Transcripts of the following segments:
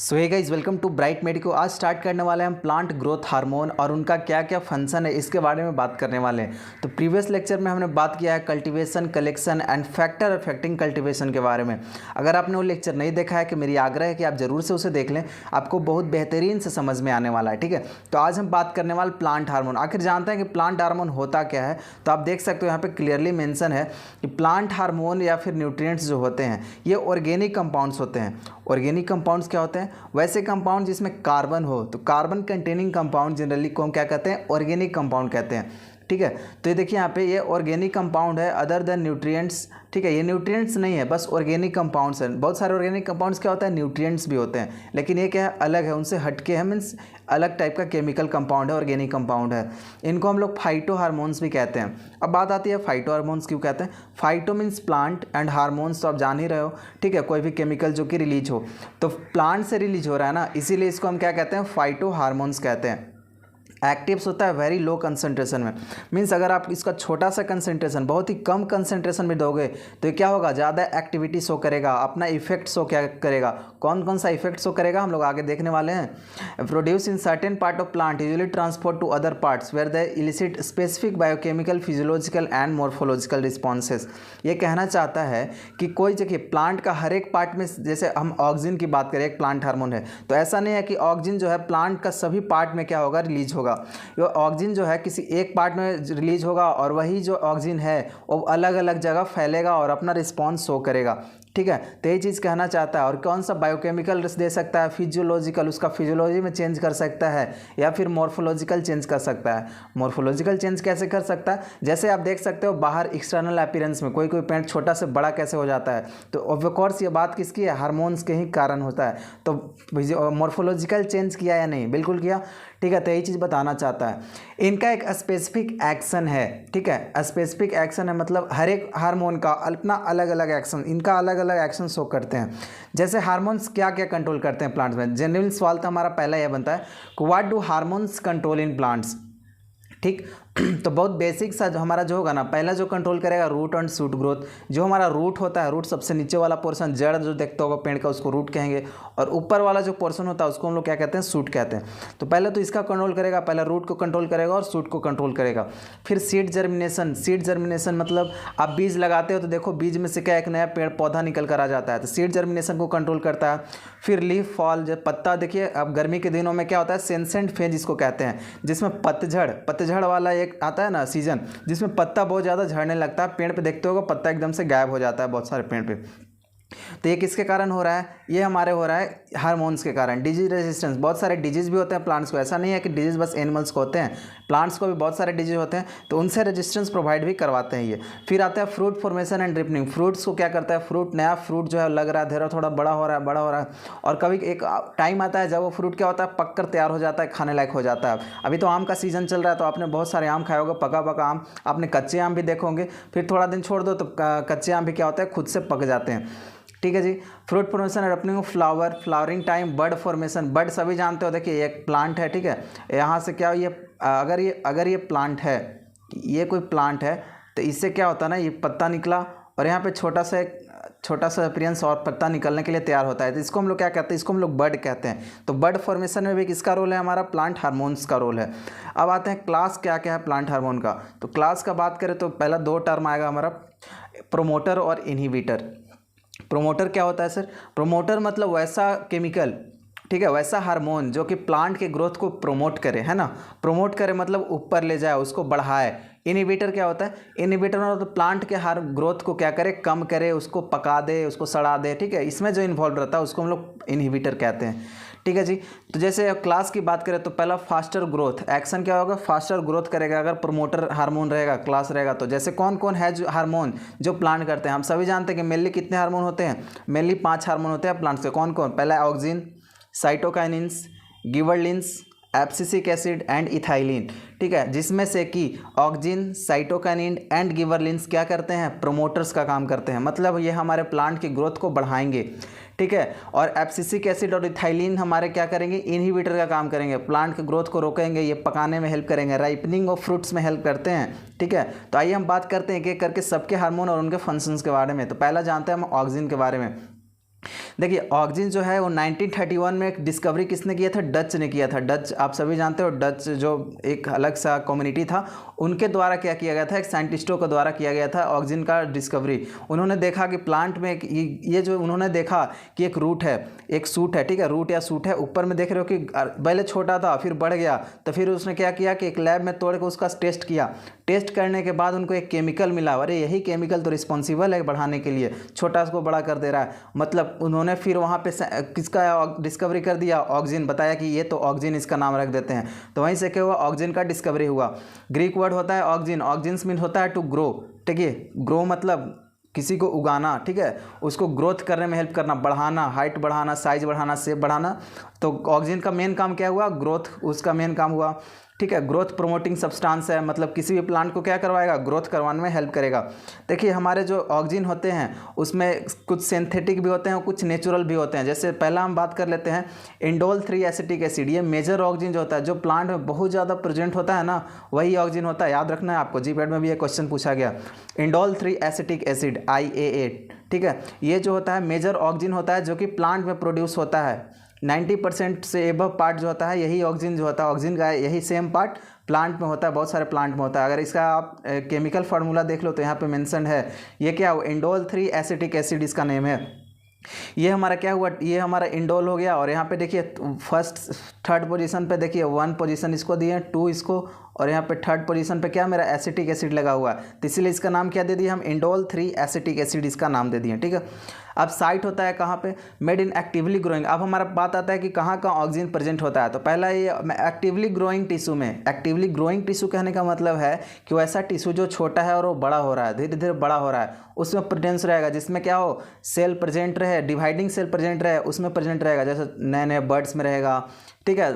So hey guys, welcome to Bright Medico. आज start करने वाले हैं हम प्लांट ग्रोथ हार्मोन और उनका क्या क्या फंक्शन है इसके बारे में बात करने वाले हैं। तो प्रीवियस लेक्चर में हमने बात किया है cultivation, collection and factor affecting cultivation के बारे में। अगर आपने वो लेक्चर नहीं देखा है कि मेरी आग्रह है कि आप ज़रूर से उसे देख लें, आपको बहुत बेहतरीन से समझ में आने वाला है। ठीक है, तो आज हम बात करने वाले प्लांट हार्मोन। आखिर जानते हैं कि प्लांट हार्मोन होता क्या है। तो आप देख सकते हो यहाँ पर क्लियरली मैंसन है कि प्लांट हार्मोन या फिर न्यूट्रिएंट्स जो होते हैं ये ऑर्गेनिक कंपाउंड्स होते हैं। ऑर्गेनिक कंपाउंड्स क्या होते हैं? वैसे कंपाउंड जिसमें कार्बन हो, तो कार्बन कंटेनिंग कंपाउंड जनरली को हम क्या कहते हैं? ऑर्गेनिक कंपाउंड कहते हैं। ठीक है, तो ये देखिए यहाँ पे ये ऑर्गेनिक कंपाउंड है अदर देन न्यूट्रिएंट्स। ठीक है, ये न्यूट्रिएंट्स नहीं है, बस ऑर्गेनिक कंपाउंड्स हैं। बहुत सारे ऑर्गेनिक कंपाउंड्स क्या होता है? न्यूट्रिएंट्स भी होते हैं, लेकिन ये क्या है? अलग है, उनसे हटके है, मीन्स अलग टाइप का केमिकल कंपाउंड है, ऑर्गेनिक कंपाउंड है। इनको हम लोग फाइटो हार्मोन्स भी कहते हैं। अब बात आती है फाइटो हार्मोन्स क्यों कहते हैं। Phyto means plant and hormones तो आप जान ही रहे हो। ठीक है, कोई भी केमिकल जो कि रिलीज हो, तो प्लांट से रिलीज हो रहा है ना, इसीलिए इसको हम क्या कहते हैं? फाइटो हार्मोन्स कहते हैं। एक्टिव्स होता है वेरी लो कंसंट्रेशन में, मीन्स अगर आप इसका छोटा सा कंसंट्रेशन, बहुत ही कम कंसंट्रेशन में दोगे तो ये क्या होगा? ज़्यादा एक्टिविटी शो करेगा, अपना इफेक्ट शो क्या करेगा? कौन कौन सा इफेक्ट शो करेगा हम लोग आगे देखने वाले हैं। Produce in certain part of plant usually transport to other parts where the elicit specific biochemical, physiological and morphological responses. ये कहना चाहता है कि कोई जगह प्लांट का हर एक पार्ट में, जैसे हम ऑक्सीजन की बात करें, एक प्लांट हार्मोन है, तो ऐसा नहीं है कि ऑक्सीजन जो है प्लांट का सभी पार्ट में क्या होगा? रिलीज होगा। ये ऑक्सीजन जो है किसी एक पार्ट में रिलीज होगा और वही जो ऑक्सीजन है वो अलग अलग जगह फैलेगा और अपना रिस्पॉन्स शो करेगा। ठीक है, तो ये चीज़ कहना चाहता है। और कौन सा बायोकेमिकल दे सकता है? फिजियोलॉजिकल, उसका फिजियोलॉजी में चेंज कर सकता है, या फिर मॉर्फोलॉजिकल चेंज कर सकता है। मॉर्फोलॉजिकल चेंज कैसे कर सकता है? जैसे आप देख सकते हो बाहर एक्सटर्नल अपीयरेंस में कोई कोई पेड़ छोटा से बड़ा कैसे हो जाता है, तो ऑफ कोर्स ये बात किसकी है? हार्मोन्स के ही कारण होता है। तो मॉर्फोलॉजिकल चेंज किया या नहीं? बिल्कुल किया। ठीक है, तो यही चीज़ बताना चाहता है। इनका एक स्पेसिफिक एक्शन है। ठीक है, स्पेसिफिक एक्शन है मतलब हर एक हार्मोन का अपना अलग अलग एक्शन, इनका अलग अलग एक्शन शो करते हैं। जैसे हार्मोन्स क्या क्या कंट्रोल करते हैं प्लांट्स में? जनरल सवाल तो हमारा पहला यह बनता है कि what do hormones control in plants. ठीक, तो बहुत बेसिक सा जो हमारा जो होगा ना, पहला जो कंट्रोल करेगा रूट एंड शूट ग्रोथ। जो हमारा रूट होता है, रूट सबसे नीचे वाला पोर्शन, जड़ जो देखते होगा पेड़ का, उसको रूट कहेंगे, और ऊपर वाला जो पोर्शन होता है उसको हम लोग क्या कहते हैं? शूट कहते हैं। तो पहले तो इसका कंट्रोल करेगा, पहले रूट को कंट्रोल करेगा और शूट को कंट्रोल करेगा। फिर सीड जर्मिनेशन। सीड जर्मिनेशन मतलब आप बीज लगाते हो तो देखो बीज में से क्या एक नया पेड़ पौधा निकल कर आ जाता है, तो सीड जर्मिनेशन को कंट्रोल करता है। फिर लीफ फॉल, जब पत्ता, देखिए अब गर्मी के दिनों में क्या होता है? सेंसेंट फेज इसको कहते हैं, जिसमें पतझड़ वाला एक आता है ना सीजन, जिसमें पत्ता बहुत ज़्यादा झड़ने लगता है। पेड़ पे देखते होगा पत्ता एकदम से गायब हो जाता है बहुत सारे पेड़ पे। तो ये किसके कारण हो रहा है? ये हमारे हो रहा है हार्मोन्स के कारण। डिजीज रेजिस्टेंस, बहुत सारे डिजीज भी होते हैं प्लांट्स को, ऐसा नहीं है कि डिजीज बस एनिमल्स को होते हैं, प्लांट्स को भी बहुत सारे डिजीज होते हैं, तो उनसे रेजिस्टेंस प्रोवाइड भी करवाते हैं ये। फिर आता है fruit formation and ripening. Fruits को क्या करता है? फ्रूट, नया फ्रूट जो है लग रहा है, धीरे थोड़ा बड़ा हो रहा है, और कभी एक टाइम आता है जब वो फ्रूट क्या होता है? पक कर तैयार हो जाता है, खाने लायक हो जाता है। अभी तो आम का सीजन चल रहा है, तो आपने बहुत सारे आम खाए होगा, पका पका आम। आपने कच्चे आम भी देखे होंगे, फिर थोड़ा दिन छोड़ दो तो कच्चे आम भी क्या होता है? खुद से पक जाते हैं। ठीक है जी। Fruit formation and opening of flower, flowering time, bird formation. Bird सभी जानते हो, देखिए एक प्लांट है। ठीक है, यहाँ से क्या, ये अगर ये प्लांट है, ये कोई प्लांट है, तो इससे क्या होता है ना, ये पत्ता निकला और यहाँ पे छोटा सा अपीयरेंस और पत्ता निकलने के लिए तैयार होता है, तो इसको हम लोग क्या कहते हैं? इसको हम लोग बर्ड कहते हैं। तो बर्ड फॉर्मेशन में भी किसका रोल है? हमारा प्लांट हार्मोन्स का रोल है। अब आते हैं क्लास क्या क्या है प्लांट हार्मोन का। तो क्लास का बात करें तो पहला दो टर्म आएगा हमारा, प्रोमोटर और इनहिबिटर। प्रोमोटर क्या होता है सर? प्रोमोटर मतलब वैसा केमिकल, ठीक है, वैसा हार्मोन जो कि प्लांट के ग्रोथ को प्रोमोट करे, है ना। प्रोमोट करे मतलब ऊपर ले जाए, उसको बढ़ाए। इनहिबिटर क्या होता है? इनहिबिटर मतलब तो प्लांट के हर ग्रोथ को क्या करे? कम करे, उसको पका दे, उसको सड़ा दे। ठीक है, इसमें जो इन्वॉल्व रहता है उसको हम लोग इनहिबिटर कहते हैं। ठीक है जी। तो जैसे क्लास की बात करें तो पहला फास्टर ग्रोथ, एक्शन क्या होगा? फास्टर ग्रोथ करेगा अगर प्रमोटर हार्मोन रहेगा, क्लास रहेगा तो। जैसे कौन कौन है जो हार्मोन जो प्लांट करते हैं? हम सभी जानते हैं कि मेनली कितने हार्मोन होते हैं? मेनली 5 हार्मोन होते हैं प्लांट्स के। कौन कौन? पहला auxin, cytokinins, गिबरलिन्स, abscisic acid and ethylene. ठीक है, जिसमें से कि ऑक्सिन, साइटोकाइनिन एंड गिबरलिन्स क्या करते हैं? प्रोमोटर्स का काम करते हैं, मतलब ये हमारे प्लांट की ग्रोथ को बढ़ाएंगे। ठीक है, और एब्सिसिक एसिड और इथाइलिन हमारे क्या करेंगे? इनहिबिटर का काम करेंगे, प्लांट के ग्रोथ को रोकेंगे, ये पकाने में हेल्प करेंगे, राइपनिंग ऑफ फ्रूट्स में हेल्प करते हैं। ठीक है, तो आइए हम बात करते हैं एक एक करके सबके हार्मोन और उनके फंक्शंस के बारे में। तो पहला जानते हैं हम ऑक्सिन के बारे में। देखिए ऑक्जिन जो है वो 1931 में एक डिस्कवरी किसने किया था, डच ने किया था। डच आप सभी जानते हो, डच जो एक अलग सा कम्युनिटी था, उनके द्वारा क्या किया गया था, एक साइंटिस्टों के द्वारा किया गया था ऑक्जिन का डिस्कवरी। उन्होंने देखा कि प्लांट में ये जो उन्होंने देखा कि एक रूट है, एक सूट है, ठीक है, रूट या सूट है, ऊपर में देख रहे हो कि पहले छोटा था फिर बढ़ गया। तो फिर उसने क्या किया कि एक लैब में तोड़ के उसका टेस्ट किया। टेस्ट करने के बाद उनको एक केमिकल मिला, अरे यही केमिकल तो रिस्पॉन्सिबल है बढ़ाने के लिए, छोटा उसको बड़ा कर दे रहा है। मतलब उन्होंने फिर वहाँ पे किसका डिस्कवरी कर दिया, ऑक्जिन, बताया कि ये तो ऑक्जिन इसका नाम रख देते हैं। तो वहीं से क्या हुआ, ऑक्जिन का डिस्कवरी हुआ। ग्रीक वर्ड होता है ऑक्जिन, ऑक्जिन्स मीन होता है टू ग्रो, ठीक है, ग्रो मतलब किसी को उगाना, ठीक है, उसको ग्रोथ करने में हेल्प करना, बढ़ाना, हाइट बढ़ाना, साइज बढ़ाना, शेप बढ़ाना। तो ऑक्जिन का मेन काम क्या हुआ, ग्रोथ उसका मेन काम हुआ, ठीक है। ग्रोथ प्रोमोटिंग सब्सटेंस है, मतलब किसी भी प्लांट को क्या करवाएगा, ग्रोथ करवाने में हेल्प करेगा। देखिए हमारे जो ऑक्जिन होते हैं उसमें कुछ सिंथेटिक भी होते हैं और कुछ नेचुरल भी होते हैं। जैसे पहला हम बात कर लेते हैं इंडोल 3 एसिटिक एसिड। ये मेजर ऑक्जिन जो होता है, जो प्लांट में बहुत ज़्यादा प्रेजेंट होता है ना, वही ऑक्जिन होता है। याद रखना है आपको, जीपैट में भी ये क्वेश्चन पूछा गया, इंडोल 3 एसिटिक एसिड IAA, ठीक है। ये जो होता है मेजर ऑक्जिन होता है जो कि प्लांट में प्रोड्यूस होता है। 90% से एबव पार्ट जो होता है यही ऑक्जिन जो होता है, ऑक्जिन का यही सेम पार्ट प्लांट में होता है, बहुत सारे प्लांट में होता है। अगर इसका आप केमिकल फार्मूला देख लो तो यहाँ पे मेंशन है, ये क्या हो, इंडोल 3 एसिटिक एसिड इसका नेम है। ये हमारा क्या हुआ, ये हमारा इंडोल हो गया। और यहाँ पे देखिए फर्स्ट थर्ड पोजीशन पे देखिए 1 पोजीशन इसको दिए, 2 इसको, और यहाँ पे थर्ड पोजीशन पे क्या मेरा एसिटिक एसिड लगा हुआ है। तो इसीलिए इसका नाम क्या दे दिया हम, इंडोल 3 एसिटिक एसिड इसका नाम दे दिए, ठीक है। अब साइट होता है कहाँ पे, मेड इन एक्टिवली ग्रोइंग। अब हमारा बात आता है कि कहाँ कहाँ ऑक्सीजन प्रेजेंट होता है। तो पहला ये एक्टिवली ग्रोइंग टिश्यू में। एक्टिवली ग्रोइंग टिश्यू कहने का मतलब है कि वो ऐसा टिश्यू जो छोटा है और वो बड़ा हो रहा है, धीरे धीरे बड़ा हो रहा है, उसमें प्रेजेंस रहेगा, जिसमें क्या हो, सेल प्रेजेंट रहे, डिवाइडिंग सेल प्रेजेंट रहे, उसमें प्रेजेंट रहेगा। जैसे नए नए बर्ड्स में रहेगा, ठीक है,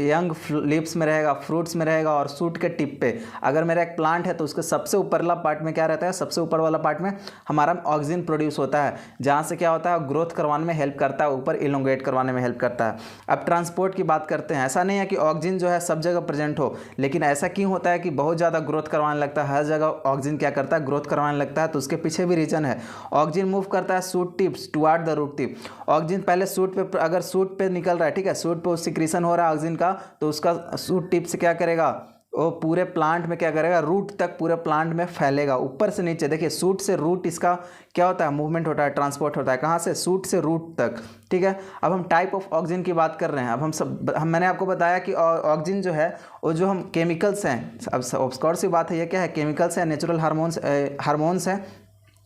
यंग लीव्स में रहेगा, फ्रूट्स में रहेगा, और सूट के टिप पे। अगर मेरा एक प्लांट है तो उसके सबसे ऊपरला पार्ट में क्या रहता है, सबसे ऊपर वाला पार्ट में हमारा ऑक्सीजन प्रोड्यूस होता है, जहाँ से क्या होता है, ग्रोथ करवाने में हेल्प करता है, ऊपर इलोंगेट करवाने में हेल्प करता है। अब ट्रांसपोर्ट की बात करते हैं। ऐसा नहीं है कि ऑक्सीजन जो है सब जगह प्रेजेंट हो, लेकिन ऐसा क्यों होता है कि बहुत ज़्यादा ग्रोथ करवाने लगता है, हर जगह ऑक्सीजन क्या करता है, ग्रोथ करवाने लगता है। तो उसके पीछे भी रीजन है। ऑक्सीजन मूव करता है shoot tips toward the root tip. Oxygen पहले सूट पे, अगर सूट पे निकल रहा है, ठीक है, सूट पे सिक्रीशन हो रहा है ऑक्सीजन का, तो उसका सूट टिप से क्या करेगा, वो पूरे प्लांट में क्या करेगा, रूट तक पूरे प्लांट में फैलेगा, ऊपर से नीचे। देखिए सूट से रूट इसका क्या होता है, मूवमेंट होता है, ट्रांसपोर्ट होता है, कहाँ से, सूट से रूट तक, ठीक है। अब हम टाइप ऑफ ऑक्सीजन की बात कर रहे हैं। अब मैंने आपको बताया कि ऑक्सीजन जो है वो जो हम केमिकल्स हैं, अब ऑब्सकॉर सी बात है, ये क्या है, केमिकल्स हैं, नेचुरल हार्मोन्स हैं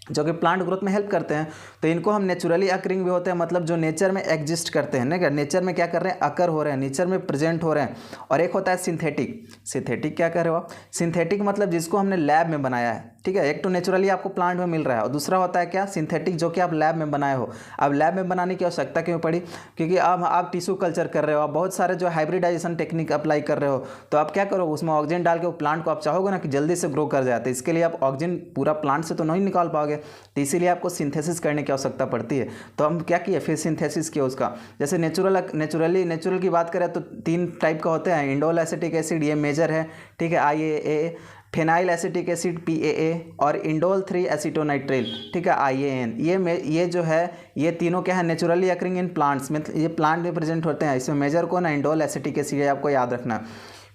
जो कि प्लांट ग्रोथ में हेल्प करते हैं। तो इनको हम नेचुरली अकरिंग भी होते हैं, मतलब जो नेचर में एग्जिस्ट करते हैं, ना, नेचर में क्या कर रहे हैं, अकर हो रहे हैं, नेचर में प्रेजेंट हो रहे हैं। और एक होता है सिंथेटिक। सिंथेटिक क्या कर रहे हो आप, सिंथेटिक मतलब जिसको हमने लैब में बनाया है, ठीक है। एक तो नेचुरली आपको प्लांट में मिल रहा है, और दूसरा होता है क्या, सिंथेटिक, जो कि आप लैब में बनाए हो। अब लैब में बनाने की आवश्यकता क्यों पड़ी, क्योंकि अब आप टिश्यू कल्चर कर रहे हो, आप बहुत सारे जो हाइब्रिडाइजेशन टेक्निक अप्लाई कर रहे हो, तो आप क्या करो, उसमें ऑक्सीजन डाल के वो प्लांट को आप चाहोगे ना कि जल्दी से ग्रो कर जाए, तो इसके लिए आप ऑक्सीजन पूरा प्लांट से तो नहीं निकाल पाओगे, तो इसीलिए आपको सिंथेसिस करने की आवश्यकता पड़ती है। तो हम क्या किए, फिर सिंथेसिस किया उसका। जैसे नेचुरल की बात करें तो 3 टाइप का होते हैं। इंडोल एसिटिक एसिड, ये मेजर है, ठीक है, IAA, phenyl acetic acid PAA, और इंडोल 3 एसिटोनाइट्रेल, ठीक है, IAN। ये जो है, ये तीनों क्या है, नेचुरली अकरिंग इन प्लांट्स में, ये प्लांट में प्रेजेंट होते हैं। इसमें मेजर को ना इंडोल एसिटिक एसिड है, आपको याद रखना।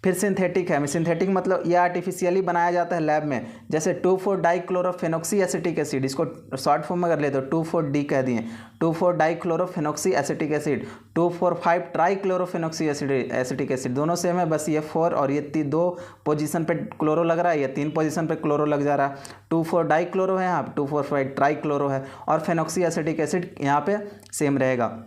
फिर सिंथेटिक है। सिंथेटिक मतलब ये आर्टिफिशियली बनाया जाता है लैब में, जैसे 2,4-डाइक्लोरोफेनॉक्सी एसिटिक एसिड, इसको शॉर्ट फॉर्म में कर ले तो 2,4-D कह दिए, 2,4-डाइक्लोरोफेनॉक्सी एसिटिक एसिड, 2,4,5-ट्राइक्लोरोफेनॉक्सी एसिटिक एसिड, दोनों सेम है, बस ये 4 और ये 2 पोजीशन पे क्लोरो लग रहा है, ये 3 पोजीशन पे क्लोरो लग जा रहा है। 2,4-डाइक्लोरो है यहाँ, 2,4,5-ट्राइक्लोरो है, और फेनॉक्सी एसिटिक एसिड यहाँ पे सेम रहेगा,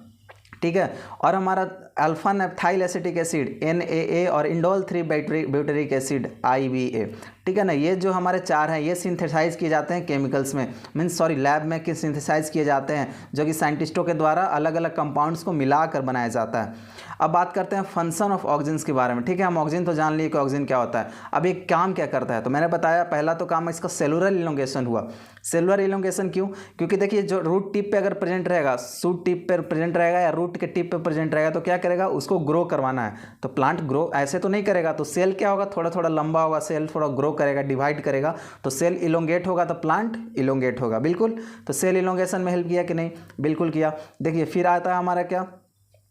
ठीक है। और हमारा अल्फा नैप्थाइल एसिटिक एसिड NaA, और इंडोल 3 ब्यूटेरिक एसिड IBA, ठीक है ना। ये जो हमारे 4 हैं, ये सिंथेसाइज किए जाते हैं केमिकल्स में, लैब में कि सिंथेसाइज किए जाते हैं, जो कि साइंटिस्टों के द्वारा अलग अलग कंपाउंड्स को मिलाकर बनाया जाता है। अब बात करते हैं फंक्शन ऑफ ऑक्सीजन के बारे में, ठीक है। हम ऑक्सीजन तो जान लिए कि ऑक्सीजन क्या होता है, अब एक काम क्या करता है। तो मैंने बताया पहला तो काम इसका सेलुलर इलोंगेशन हुआ। सेलुलर इलोंगेशन क्यों, क्योंकि देखिए जो रूट टिप पे अगर प्रेजेंट रहेगा, सूट टिप पे प्रेजेंट रहेगा या रूट के टिप पे प्रेजेंट रहेगा, तो क्या करेगा, उसको ग्रो करवाना है। तो प्लांट ग्रो ऐसे तो नहीं करेगा, तो सेल क्या होगा, थोड़ा थोड़ा लंबा होगा, सेल थोड़ा ग्रो करेगा, डिवाइड करेगा, तो सेल इलोंगेट होगा तो प्लांट इलोंगेट होगा। बिल्कुल, तो सेल इलोंगेशन में हेल्प किया कि नहीं? बिल्कुल किया। देखिए फिर आता है हमारा क्या,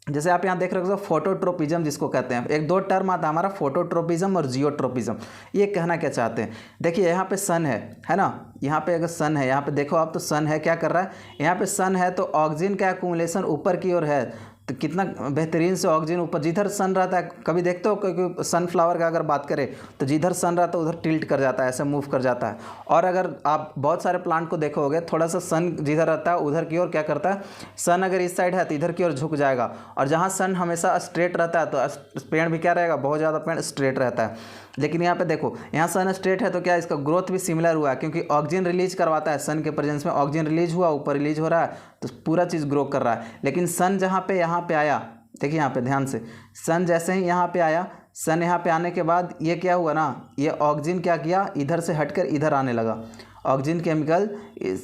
जैसे आप यहाँ देख रहे हो फोटोट्रोपिज्म जिसको कहते हैं, एक दो टर्म आता है हमारा फोटोट्रोपिज्म और जियोट्रोपिज्म। ये कहना क्या चाहते हैं? देखिए यहाँ पे सन है ना, यहाँ पे अगर सन है, यहाँ पे देखो आप, तो सन है, क्या कर रहा है यहाँ पे सन है, तो ऑक्सीजन का एक्यूमुलेशन ऊपर की ओर है, तो कितना बेहतरीन से ऑक्सीजन ऊपर, जिधर सन रहता है, कभी देखते हो क्योंकि सनफ्लावर का अगर बात करें तो जिधर सन रहता है उधर टिल्ट कर जाता है, ऐसे मूव कर जाता है। और अगर आप बहुत सारे प्लांट को देखोगे, थोड़ा सा सन जिधर रहता है उधर की ओर क्या करता है, सन अगर इस साइड है तो इधर की ओर झुक जाएगा, और जहाँ सन हमेशा स्ट्रेट रहता है तो पेड़ भी क्या रहेगा, बहुत ज़्यादा पेड़ स्ट्रेट रहता है। लेकिन यहाँ पे देखो, यहाँ सन स्ट्रेट है तो क्या इसका ग्रोथ भी सिमिलर हुआ है, क्योंकि ऑक्सीजन रिलीज करवाता है, सन के प्रेजेंस में ऑक्सीजन रिलीज हुआ, ऊपर रिलीज हो रहा है, तो पूरा चीज़ ग्रो कर रहा है। लेकिन सन जहाँ पे यहाँ पे आया, देखिए यहाँ पे ध्यान से, सन जैसे ही यहाँ पे आया, सन यहाँ पे आने के बाद ये क्या हुआ ना, ये ऑक्सीजन क्या किया, इधर से हटकर इधर आने लगा। ऑक्सीजन केमिकल,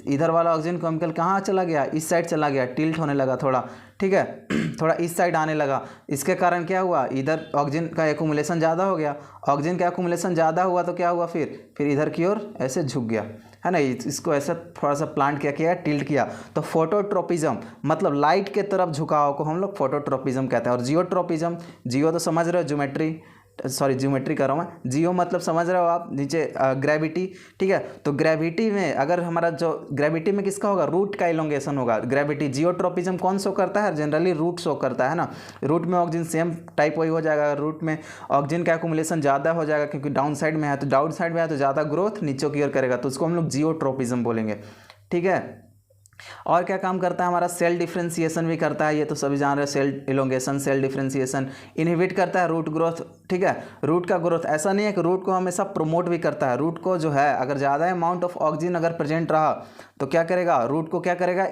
इधर वाला ऑक्सीजन केमिकल कहाँ चला गया, इस साइड चला गया, टिल्ट होने लगा थोड़ा, ठीक है, थोड़ा इस साइड आने लगा। इसके कारण क्या हुआ, इधर ऑक्सीजन का एक्यूमुलेशन ज़्यादा हो गया। ऑक्सीजन का एक्यूमुलेशन ज़्यादा हुआ तो क्या हुआ, फिर इधर की ओर ऐसे झुक गया, है ना, इसको ऐसे थोड़ा सा प्लांट क्या किया, टिल्ट किया। तो फोटोट्रोपिज्म मतलब लाइट के तरफ झुकाव को हम लोग फोटोट्रोपिज्म कहते हैं। और जियोट्रोपिज्म, जियो तो समझ रहे हो, ज्योमेट्री कर रहा हूँ मैं, जियो मतलब समझ रहे हो आप, नीचे ग्रेविटी, ठीक है। तो ग्रेविटी में अगर हमारा जो ग्रेविटी में किसका होगा, रूट का इलोंगेशन होगा ग्रेविटी। जियोट्रोपिज्म कौन शो करता है, जनरली रूट शो करता है ना, रूट में ऑक्सीजन सेम टाइप वही हो जाएगा, रूट में ऑक्सीजन का एक्यूमुलेशन ज़्यादा हो जाएगा क्योंकि डाउन साइड में है, तो डाउन साइड में है तो ज़्यादा ग्रोथ नीचे की ओर करेगा, तो उसको हम लोग जियोट्रोपिज्म बोलेंगे, ठीक है। और क्या काम करता है हमारा, सेल डिफ्रेंसिएशन भी करता है, ये तो सभी जान रहे हैं, cell elongation, cell differentiation, inhibit करता है रूट ग्रोथ, ठीक है। रूट का ग्रोथ ऐसा नहीं है कि रूट को हमेशा प्रमोट भी करता है, रूट को जो है अगर ज़्यादा अमाउंट ऑफ ऑक्सीजन अगर प्रेजेंट रहा तो क्या करेगा, रूट को क्या करेगा,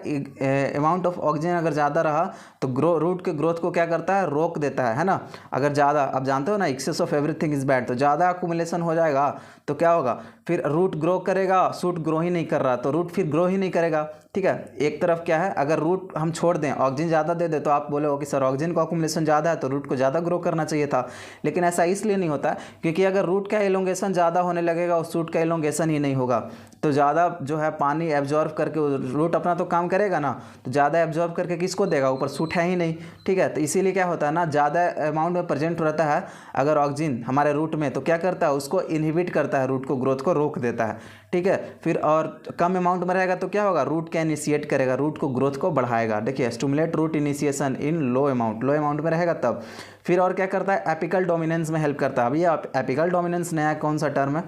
अमाउंट ऑफ ऑक्सीजन अगर ज़्यादा रहा तो रूट के ग्रोथ को क्या करता है, रोक देता है ना। अगर ज़्यादा, आप जानते हो ना, excess of everything is bad, तो ज़्यादा एक्यूमुलेशन हो जाएगा तो क्या होगा, फिर रूट ग्रो करेगा, शूट ग्रो ही नहीं कर रहा तो रूट फिर ग्रो ही नहीं करेगा, ठीक है। एक तरफ क्या है, अगर रूट हम छोड़ दें, ऑक्सीजन ज़्यादा दे दे, तो आप बोले हो कि सर ऑक्सीजन का एक्यूमुलेशन ज़्यादा है तो रूट को ज़्यादा ग्रो करना चाहिए था, लेकिन ऐसा इसलिए नहीं होता क्योंकि अगर रूट का एलोंगेशन ज़्यादा होने लगेगा और शूट का एलोंगेशन ही नहीं होगा, तो ज़्यादा जो है पानी एब्जॉर्व करके रूट अपना तो काम करेगा ना, तो ज़्यादा एब्जॉर्व करके किसको देगा, ऊपर शूट है ही नहीं, ठीक है। तो इसीलिए क्या होता है ना, ज़्यादा अमाउंट में प्रेजेंट रहता है अगर ऑक्सीजन हमारे रूट में, तो क्या करता है, उसको इनहिबिट करता है, रूट को ग्रोथ को रोक देता है, ठीक है। फिर और कम अमाउंट में रहेगा तो क्या होगा, रूट क्या इनिशिएट करेगा, रूट को ग्रोथ को बढ़ाएगा। देखिए स्टिमुलेट रूट इनिशिएशन इन लो अमाउंट में रहेगा तब। फिर और क्या करता है, एपिकल डोमिनेंस में हेल्प करता है। अभी एपिकल डोमिनेंस नया कौन सा टर्म है,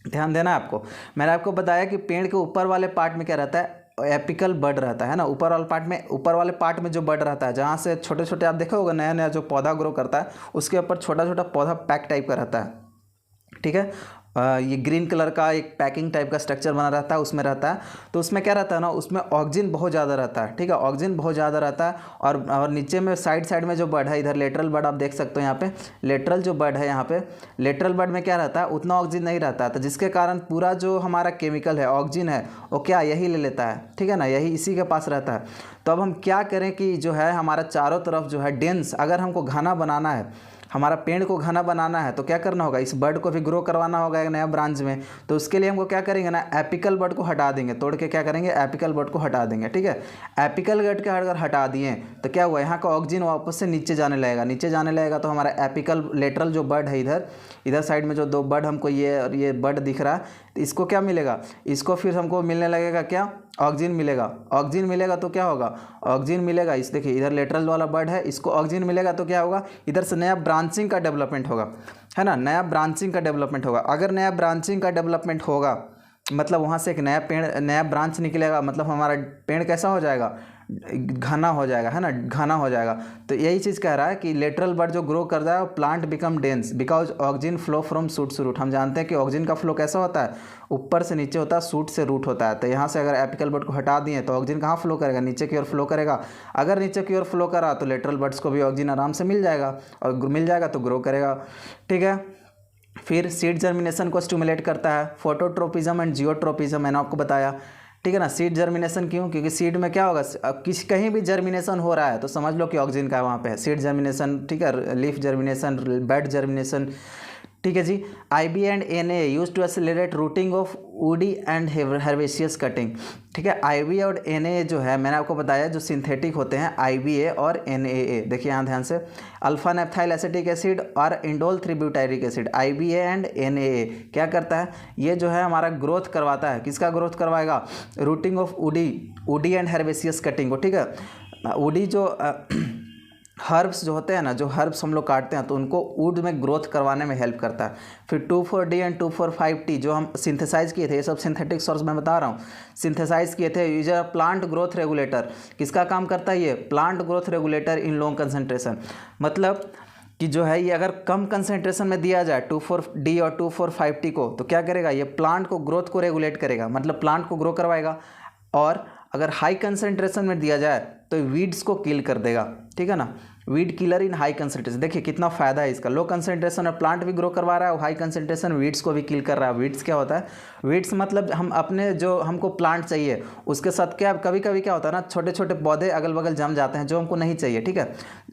ध्यान देना आपको। मैंने आपको बताया कि पेड़ के ऊपर वाले पार्ट में क्या रहता है, एपिकल बड रहता है ना, ऊपर वाले पार्ट में जो बड रहता है, जहाँ से छोटे छोटे आप देखा होगा नया नया जो पौधा ग्रो करता है, उसके ऊपर छोटा छोटा पौधा पैक टाइप का रहता है, ठीक है। ये ग्रीन कलर का एक पैकिंग टाइप का स्ट्रक्चर बना रहता है, उसमें रहता है। तो उसमें क्या रहता है ना, उसमें ऑक्सीजन बहुत ज़्यादा रहता है, ठीक है, ऑक्सीजन बहुत ज़्यादा रहता है। और नीचे में साइड में जो बड है, इधर लेटरल बड आप देख सकते हो, यहाँ पे लेटरल जो बड है, यहाँ पे लेटरल बड में क्या रहता है, उतना ऑक्सीजन नहीं रहता है, तो जिसके कारण पूरा जो हमारा केमिकल है, ऑक्सीजन है, वो क्या यही ले लेता है, ठीक है ना, यही इसी के पास रहता है। तो अब हम क्या करें कि जो है हमारा चारों तरफ जो है डेंस, अगर हमको घना बनाना है, हमारा पेड़ को घना बनाना है, तो क्या करना होगा, इस बर्ड को भी ग्रो करवाना होगा एक नया ब्रांच में। तो उसके लिए हमको क्या करेंगे ना, एपिकल बर्ड को हटा देंगे, तोड़ के क्या करेंगे, एपिकल बर्ड को हटा देंगे, ठीक है। एपिकल बर्ड के अगर हटा दिए तो क्या हुआ, यहाँ का ऑक्सीजन वापस से नीचे जाने लगेगा, तो हमारा एपिकल लेटरल जो बर्ड है, इधर साइड में जो दो बर्ड हमको ये और ये बर्ड दिख रहा है, तो इसको क्या मिलेगा, इसको फिर हमको मिलने लगेगा क्या, ऑक्सीजन मिलेगा तो क्या होगा, ऑक्सीजन मिलेगा, इस देखिए इधर लेटरल वाला बर्ड है, इसको ऑक्सीजन मिलेगा तो क्या होगा, इधर से नया ब्रांचिंग का डेवलपमेंट होगा, है ना, नया ब्रांचिंग का डेवलपमेंट होगा। अगर नया ब्रांचिंग का डेवलपमेंट होगा मतलब वहाँ से एक नया पेड़, नया ब्रांच निकलेगा, मतलब हमारा पेड़ कैसा हो जाएगा, घना हो जाएगा, है ना, घना हो जाएगा। तो यही चीज़ कह रहा है कि लेटरल बर्ड जो ग्रो कर रहा है, plant become dense because oxygen flow from suit से रूट। हम जानते हैं कि ऑक्सीजन का फ्लो कैसा होता है, ऊपर से नीचे होता है, सूट से रूट होता है। तो यहाँ से अगर एपिकल बर्ड को हटा दिए तो ऑक्सीजन कहाँ फ्लो करेगा, नीचे की ओर फ्लो करेगा। अगर नीचे की ओर फ्लो करा तो लेटरल बर्ड्स को भी ऑक्सीजन आराम से मिल जाएगा, और मिल जाएगा तो ग्रो करेगा, ठीक है। फिर सीड जर्मिनेशन को स्टिमुलेट करता है, फोटोट्रोपिज्म एंड जियोट्रोपिज्म मैंने आपको बताया, ठीक है ना। सीड जर्मिनेशन क्यों, क्योंकि सीड में क्या होगा, कहीं भी जर्मिनेशन हो रहा है तो समझ लो कि ऑक्सीजन का वहाँ पे है, सीड जर्मिनेशन, ठीक है, लीफ जर्मिनेशन, बड जर्मिनेशन, ठीक है जी। IB and NAA use to accelerate rooting of woody and herbaceous cutting. ठीक है, IB और NAA जो है मैंने आपको बताया जो सिंथेटिक होते हैं IBA और NAA। देखिए यहाँ ध्यान से, अल्फा नेप्थाइल एसिटिक एसिड और indole three butyric acid IBA and NAA क्या करता है, ये जो है हमारा ग्रोथ करवाता है। किसका ग्रोथ करवाएगा, routing of woody and herbaceous cutting को। ठीक है, वुडी जो हर्ब्स जो होते हैं ना, जो हर्ब्स हम लोग काटते हैं तो उनको वुड में ग्रोथ करवाने में हेल्प करता है। फिर 2,4-D एंड 2,4,5-T जो हम सिंथेसाइज किए थे, ये सब सिंथेटिक सोर्स मैं बता रहा हूँ, सिंथेसाइज किए थे। यूज प्लांट ग्रोथ रेगुलेटर, किसका काम करता है ये, plant growth regulator in low concentration. मतलब कि जो है ये अगर कम कंसनट्रेशन में दिया जाए 2,4-D और 2,4,5-T को, तो क्या करेगा, ये प्लांट को ग्रोथ को रेगुलेट करेगा, मतलब प्लांट को ग्रो करवाएगा। और अगर हाई कंसनट्रेशन में दिया जाए तो वीड्स को किल कर देगा। ठीक है ना, वीड किलर इन हाई कंसनट्रेशन। देखिए कितना फ़ायदा है इसका, लो कंसनट्रेशन में प्लांट भी ग्रो करवा रहा है और हाई कंसनट्रेशन वीड्स को भी किल कर रहा है। वीड्स क्या होता है, वीड्स मतलब हम अपने जो हमको प्लांट चाहिए उसके साथ क्या कभी कभी क्या होता है ना, छोटे छोटे पौधे अगल बगल जम जाते हैं जो हमको नहीं चाहिए। ठीक है,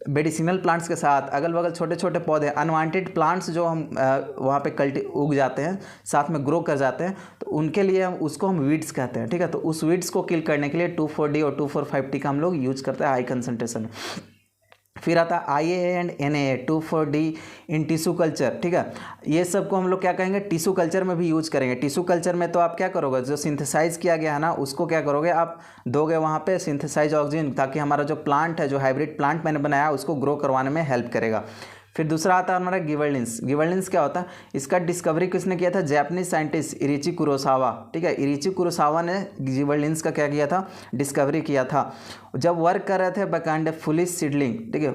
मेडिसिनल प्लांट्स के साथ अगल बगल छोटे छोटे पौधे, अनवांटेड प्लांट्स जो हम वहाँ पे उग जाते हैं, साथ में ग्रो कर जाते हैं, तो उनके लिए हम वीड्स कहते हैं। ठीक है, तो उस वीड्स को किल करने के लिए 2,4-D और 2,4,5-T का हम लोग यूज करते हैं हाई कंसनट्रेशन। फिर आता है IAA and NAA 2,4-D in tissue culture. ठीक है, ये सब को हम लोग क्या कहेंगे, टिश्यू कल्चर में भी यूज करेंगे। टिश्यू कल्चर में तो आप क्या करोगे, जो सिंथेसाइज किया गया है ना उसको क्या करोगे, आप दोगे वहाँ पे सिंथेसाइज ऑक्सीजन, ताकि हमारा जो प्लांट है, जो हाइब्रिड प्लांट मैंने बनाया उसको ग्रो करवाने में हेल्प करेगा। फिर दूसरा आता है हमारा गिबरेलिंस। गिबरेलिंस क्या होता है, इसका डिस्कवरी किसने किया था, जापानीज साइंटिस्ट इरिची कुरोसावा। ठीक है, इरिची कुरोसावा ने गिबरेलिंस का क्या किया था, डिस्कवरी किया था जब वर्क कर रहे थे बैकांड फुलिश सीडलिंग। ठीक है,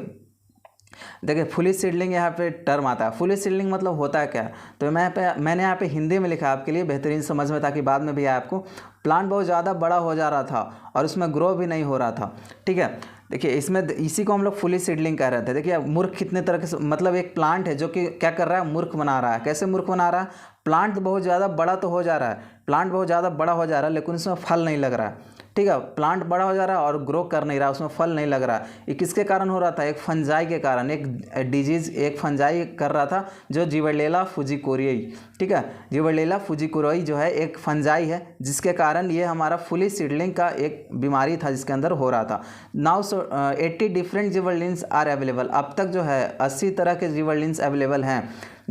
देखिए फुलिश सीडलिंग यहाँ पे टर्म आता है। फुलिश सीडलिंग मतलब होता है क्या, तो मैंने यहाँ पे हिंदी में लिखा आपके लिए बेहतरीन समझ में, ताकि बाद में भी आए आपको। प्लांट बहुत ज़्यादा बड़ा हो जा रहा था और उसमें ग्रो भी नहीं हो रहा था। ठीक है, देखिए इसमें इसी को हम लोग फुलिश सीडलिंग कह रहे थे। देखिए मूर्ख कितने तरह के, मतलब एक प्लांट है जो कि क्या कर रहा है, मूर्ख बना रहा है। कैसे मूर्ख बना रहा है, प्लांट बहुत ज़्यादा बड़ा तो हो जा रहा है, प्लांट बहुत ज़्यादा बड़ा हो जा रहा है, लेकिन उसमें फल नहीं लग रहा है। ठीक है, प्लांट बड़ा हो जा रहा है और ग्रो कर नहीं रहा, उसमें फल नहीं लग रहा। ये किसके कारण हो रहा था, एक फंजाई के कारण, एक डिजीज, एक फंजाई कर रहा था जो जिबरेल्ला फुजिकोरियाई। ठीक है, जिबरेल्ला फुजिकोरियाई जो है एक फंजाई है, जिसके कारण ये हमारा फुलिश सीडलिंग का एक बीमारी था जिसके अंदर हो रहा था। Now 80 different gibberellins are available. अब तक जो है 80 तरह के जिबरेलिन्स अवेलेबल हैं,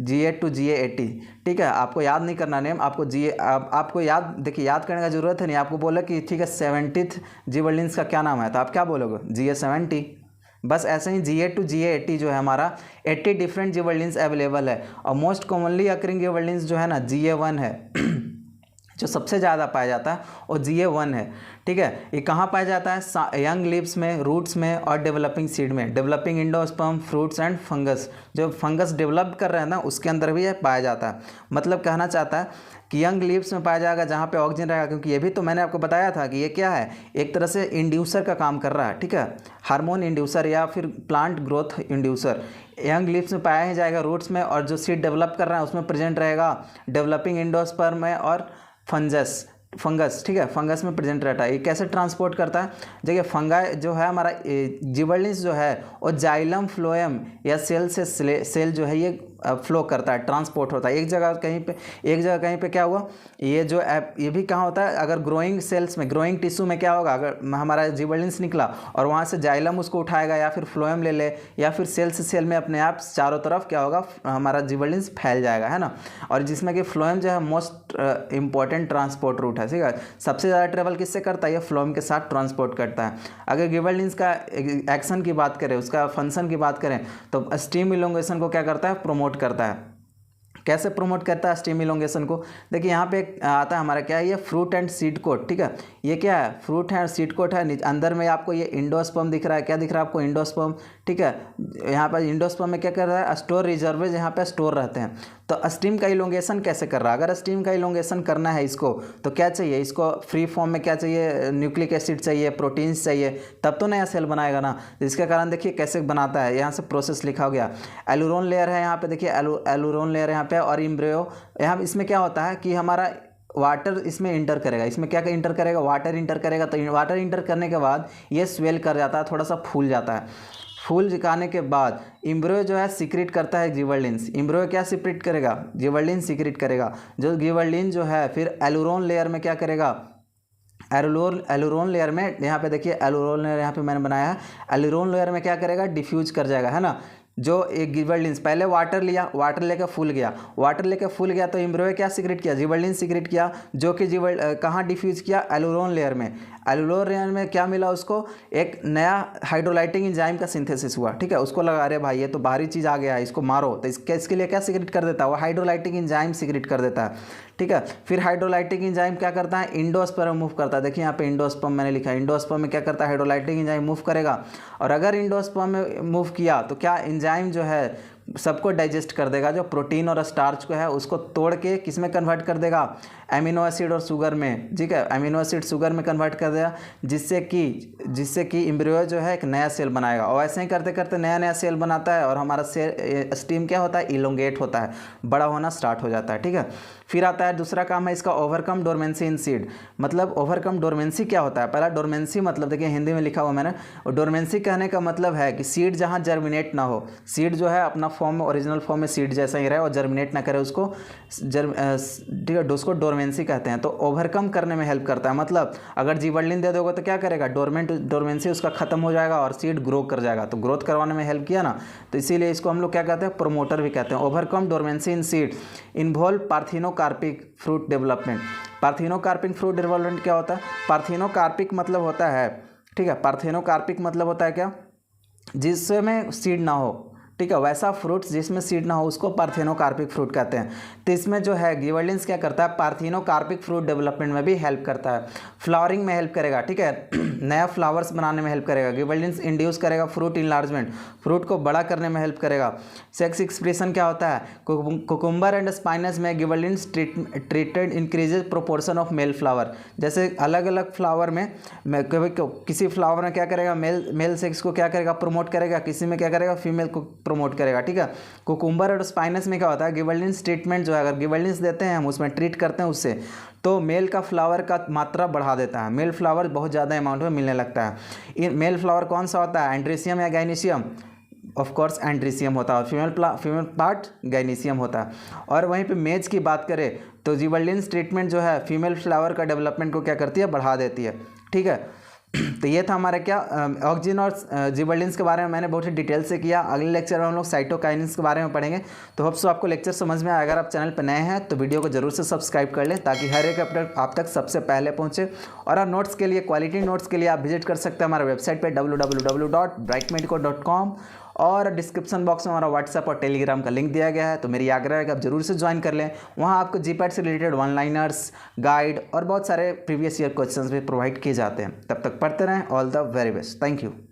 GA to GA80। ठीक है, आपको याद नहीं करना नेम, आपको याद, देखिए याद करने का जरूरत है नहीं। आपको बोला कि ठीक है 70th जिबरेलिन्स का क्या नाम है, तो आप क्या बोलोगे, GA70। बस ऐसे ही GA to GA80 जो है हमारा 80 डिफरेंट जिबरेलिन्स अवेलेबल है। और मोस्ट कॉमनली अकरिंग जिबरेलिन्स जो है ना GA1 है जो सबसे ज़्यादा पाया जाता है, और GA1 है। ठीक है, ये कहाँ पाया जाता है, यंग लीव्स में, रूट्स में और डेवलपिंग सीड में। Developing endosperm, fruits and fungus, जो फंगस डेवलप कर रहे हैं ना उसके अंदर भी ये पाया जाता है। मतलब कहना चाहता है कि यंग लीव्स में पाया जाएगा जहाँ पे ऑक्सीजन रहेगा, क्योंकि ये भी तो मैंने आपको बताया था कि ये क्या है, एक तरह से इंड्यूसर का काम कर रहा है। ठीक है, हार्मोन इंड्यूसर या फिर plant growth inducer. Young leaves में पाया ही जाएगा, रूट्स में, और जो सीड डेवलप कर रहा है उसमें प्रेजेंट रहेगा डेवलपिंग एंडोस्पर्म में और फंगस। ठीक है, फंगस में प्रेजेंट रहता है। ये कैसे ट्रांसपोर्ट करता है, देखिए फंगाई जो है हमारा जिबरेलिन्स जो है और जाइलम फ्लोएम या सेल से सेल जो है ये फ्लो करता है, ट्रांसपोर्ट होता है एक जगह कहीं पे क्या हुआ, ये भी कहाँ होता है, अगर ग्रोइंग सेल्स में, ग्रोइंग टिश्यू में क्या होगा, अगर हमारा जिबरेलिन्स निकला और वहाँ से जाइलम उसको उठाएगा या फिर फ्लोएम ले ले, या फिर सेल से सेल में अपने आप चारों तरफ क्या होगा, हमारा जिबरेलिन्स फैल जाएगा, है ना। और जिसमें कि फ्लोएम जो है मोस्ट इंपॉर्टेंट ट्रांसपोर्ट रूट है। ठीक है, सबसे ज़्यादा ट्रेवल किससे करता है, ये फ्लोएम के साथ ट्रांसपोर्ट करता है। अगर जिबरेलिन्स का एक्शन की बात करें, उसका फंक्शन की बात करें, तो स्टीम इलोंगेशन को क्या करता है, प्रमोट करता है। कैसे प्रमोट करता है स्टीम इलोंगेशन को, देखिए यहाँ पे आता है हमारा क्या है, ये फ्रूट एंड सीड कोट। ठीक है, ये क्या है, फ्रूट है और सीड कोट है। अंदर में आपको ये इंडोस्पर्म दिख रहा है, क्या दिख रहा है आपको, इंडोस्पर्म। ठीक है, यहाँ पर इंडोस्पर्म में क्या कर रहा है, स्टोर रिजर्वेज यहाँ पे स्टोर रहते हैं। तो स्टीम का इलोंगेशन कैसे कर रहा है, अगर स्टीम का इलोंगेशन करना है इसको, तो क्या चाहिए, इसको फ्री फॉर्म में क्या चाहिए, न्यूक्लिक एसिड चाहिए, प्रोटीन्स चाहिए, तब तो नया सेल बनाएगा ना। जिसके कारण देखिए कैसे बनाता है, यहाँ से प्रोसेस लिखा हो गया। एलुरोन लेयर है यहाँ पे, देखिए एलुरोन लेयर यहाँ पे, और एम्ब्रियो। यहाँ इसमें क्या होता है कि हमारा वाटर इसमें इंटर करेगा, इसमें क्या इंटर करेगा, वाटर इंटर करेगा। तो वाटर इंटर करने के बाद ये स्वेल कर जाता है, थोड़ा सा फूल जाता है। फूल दिखाने के बाद एम्ब्रियो जो है सीक्रेट करता है गिबरेलिन्स। एम्ब्रियो क्या सीक्रेट करेगा? गिबरेलिन सीक्रेट करेगा। जो गिबरेलिन जो है फिर एलुरोन लेयर में क्या करेगा? एलुरोन लेयर में, यहाँ पे देखिए एलुरोन लेयर यहाँ पे मैंने बनाया है, एलुरोन लेयर में क्या करेगा? डिफ्यूज कर जाएगा, है ना। जो एक गिबरेलिन्स पहले वाटर लिया, वाटर लेकर फूल गया, वाटर लेकर फूल गया तो एम्ब्रियो क्या सीक्रेट किया? गिबरेलिन सीक्रेट किया, जो कि कहाँ डिफ्यूज किया? एलुरोन लेयर में। एलुरोन लेयर में क्या मिला उसको? एक नया हाइड्रोलाइटिक एंजाइम का सिंथेसिस हुआ, ठीक है। उसको लगा, अरे भाई ये तो बाहरी चीज़ आ गया है, इसको मारो, तो इसके लिए क्या सीक्रेट कर देता है? वो हाइड्रोलाइटिक एंजाइम सीक्रेट कर देता है, ठीक है। फिर हाइड्रोलाइटिक एंजाइम क्या करता है? इंडोस्पर्म मूव करता है। देखिए यहाँ पे इंडोस्पर्म मैंने लिखा है, इंडोस्पर्म में क्या करता है? हाइड्रोलाइटिक एंजाइम मूव करेगा, और अगर इंडोस्पर्म में मूव किया तो क्या एंजाइम जो है सबको डाइजेस्ट कर देगा, जो प्रोटीन और स्टार्च को है उसको तोड़ के किस में कन्वर्ट कर देगा? एमिनो एसिड और शुगर में, ठीक है, एमिनो एसिड शुगर में कन्वर्ट कर देगा, जिससे कि एम्ब्रियो जो है एक नया सेल बनाएगा। और ऐसे ही करते करते नया नया सेल बनाता है और हमारा सेल स्टीम क्या होता है? इलोंगेट होता है, बड़ा होना स्टार्ट हो जाता है, ठीक है। फिर आता है दूसरा काम है इसका ओवरकम डोरमेंसी इन सीड। मतलब ओवरकम डोरमेंसी क्या होता है? पहला डोरमेंसी मतलब देखिए हिंदी में लिखा हुआ मैंने, और डोरमेंसी कहने का मतलब है कि सीड जहाँ जर्मिनेट ना हो, सीड जो है अपना फॉर्म में, ओरिजिनल फॉर्म में सीड जैसा ही रहे और जर्मिनेट ना करे, उसको ठीक है, उसको डोरमेंसी कहते हैं। तो ओवरकम करने में हेल्प करता है। मतलब अगर गिबरेलिन दे दोगे तो क्या करेगा? डोरमेंसी उसका खत्म हो जाएगा और सीड ग्रो कर जाएगा, तो ग्रोथ करवाने में हेल्प किया ना, तो इसीलिए इसको हम लोग क्या कहते हैं? प्रोमोटर भी कहते हैं। Overcome dormancy in seed involve parthenocarpic fruit development. Parthenocarpic fruit development क्या होता है? पार्थिनोकार्पिक मतलब होता है, ठीक है, पार्थिनोकार्पिक मतलब होता है क्या? जिसमें सीड ना हो, ठीक है, वैसा फ्रूट्स जिसमें सीड ना हो उसको पार्थिनोकार्पिक फ्रूट कहते हैं। तो इसमें जो है गिबरेलिन्स क्या करता है? पार्थिनोकार्पिक फ्रूट डेवलपमेंट में भी हेल्प करता है, फ्लावरिंग में हेल्प करेगा, ठीक है, नया फ्लावर्स बनाने में हेल्प करेगा। गिबरेलिन्स इंड्यूस करेगा फ्रूट इनलार्जमेंट, फ्रूट को बड़ा करने में हेल्प करेगा। सेक्स एक्सप्रेशन क्या होता है? कुकुम्बर एंड स्पाइनस में gibberellins treated increases proportion of male flower. जैसे अलग अलग फ्लावर में किसी फ्लावर में क्या करेगा? मेल सेक्स को क्या करेगा? प्रमोट करेगा, किसी में क्या करेगा? फीमेल को प्रमोट करेगा, ठीक है। कुकुम्बर और स्पाइनस में क्या होता है? गिबरेलिन्स ट्रीटमेंट जो है, अगर गिबरेलिन्स देते हैं हम, उसमें ट्रीट करते हैं उससे, तो मेल का फ्लावर का मात्रा बढ़ा देता है, मेल फ्लावर बहुत ज़्यादा अमाउंट में मिलने लगता है। मेल फ्लावर कौन सा होता है? एंड्रीसियम या गाइनीशियम? ऑफ कोर्स एंड्रीसियम होता है, और फीमेल पार्ट गाइनीशियम होता है। और वहीं पे मेज की बात करें तो गिबरेलिन्स ट्रीटमेंट जो है फीमेल फ्लावर का डेवलपमेंट को क्या करती है? बढ़ा देती है, ठीक है। तो ये था हमारा क्या ऑक्सिन और गिबरेलिन्स के बारे में मैंने बहुत ही डिटेल से किया। अगले लेक्चर में हम लोग साइटोकाइनेसिस के बारे में पढ़ेंगे। तो होप्स आपको लेक्चर समझ में आया। अगर आप चैनल पर नए हैं तो वीडियो को जरूर से सब्सक्राइब कर लें, ताकि हर एक अपडेट आप तक सबसे पहले पहुंचे। और नोट्स के लिए, क्वालिटी नोट्स के लिए आप विजिट कर सकते हैं हमारे वेबसाइट पर www.brightmedico.com, और डिस्क्रिप्शन बॉक्स में हमारा व्हाट्सएप और टेलीग्राम का लिंक दिया गया है। तो मेरी आग्रह है कि आप जरूर से ज्वाइन कर लें। वहाँ आपको जीपैट से रिलेटेड वन लाइनर्स, गाइड और बहुत सारे प्रीवियस ईयर क्वेश्चंस भी प्रोवाइड किए जाते हैं। तब तक पढ़ते रहें। All the very best. Thank you.